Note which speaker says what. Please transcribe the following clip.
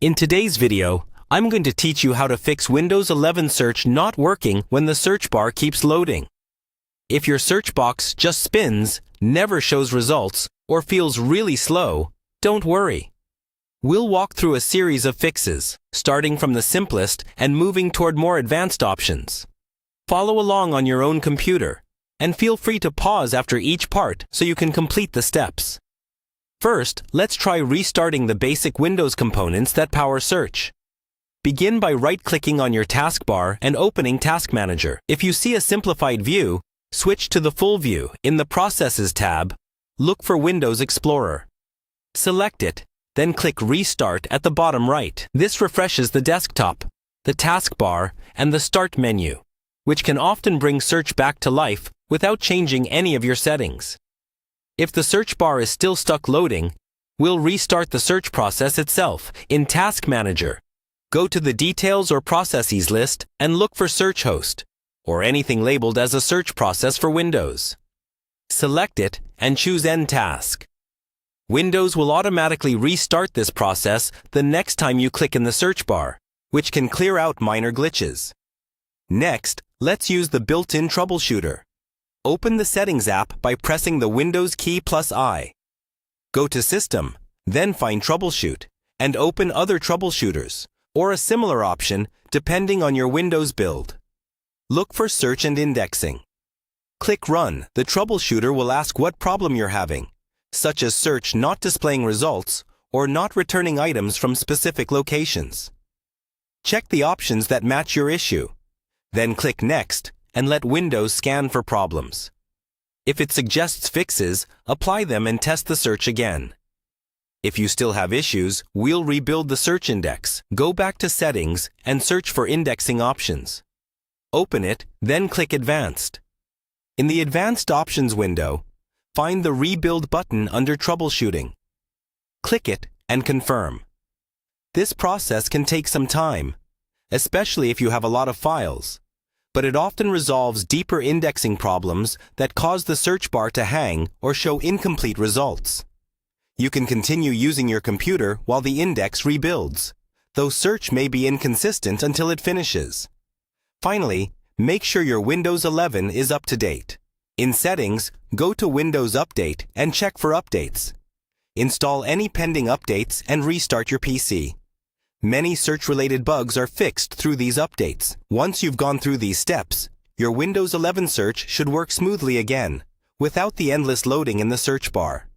Speaker 1: In today's video, I'm going to teach you how to fix Windows 11 search not working when the search bar keeps loading. If your search box just spins, never shows results, or feels really slow, don't worry. We'll walk through a series of fixes, starting from the simplest and moving toward more advanced options. Follow along on your own computer, and feel free to pause after each part so you can complete the steps. First, let's try restarting the basic Windows components that power search. Begin by right-clicking on your taskbar and opening Task Manager. If you see a simplified view, switch to the full view. In the Processes tab, look for Windows Explorer. Select it, then click Restart at the bottom right. This refreshes the desktop, the taskbar, and the Start menu, which can often bring search back to life without changing any of your settings. If the search bar is still stuck loading, we'll restart the search process itself. In Task Manager, go to the Details or Processes list and look for Search Host, or anything labeled as a search process for Windows. Select it and choose End Task. Windows will automatically restart this process the next time you click in the search bar, which can clear out minor glitches. Next, let's use the built-in troubleshooter. Open the Settings app by pressing the Windows key +I. Go to System, then find Troubleshoot, and open Other Troubleshooters, or a similar option depending on your Windows build. Look for Search and Indexing. Click Run. The troubleshooter will ask what problem you're having, such as search not displaying results or not returning items from specific locations. Check the options that match your issue. Then click Next and let Windows scan for problems. If it suggests fixes, apply them and test the search again. If you still have issues, we'll rebuild the search index. Go back to Settings and search for indexing options. Open it, then click Advanced. In the Advanced Options window, find the Rebuild button under Troubleshooting. Click it and confirm. This process can take some time, especially if you have a lot of files, but it often resolves deeper indexing problems that cause the search bar to hang or show incomplete results. You can continue using your computer while the index rebuilds, though search may be inconsistent until it finishes. Finally, make sure your Windows 11 is up to date. In Settings, go to Windows Update and check for updates. Install any pending updates and restart your PC. Many search-related bugs are fixed through these updates. Once you've gone through these steps, your Windows 11 search should work smoothly again, without the endless loading in the search bar.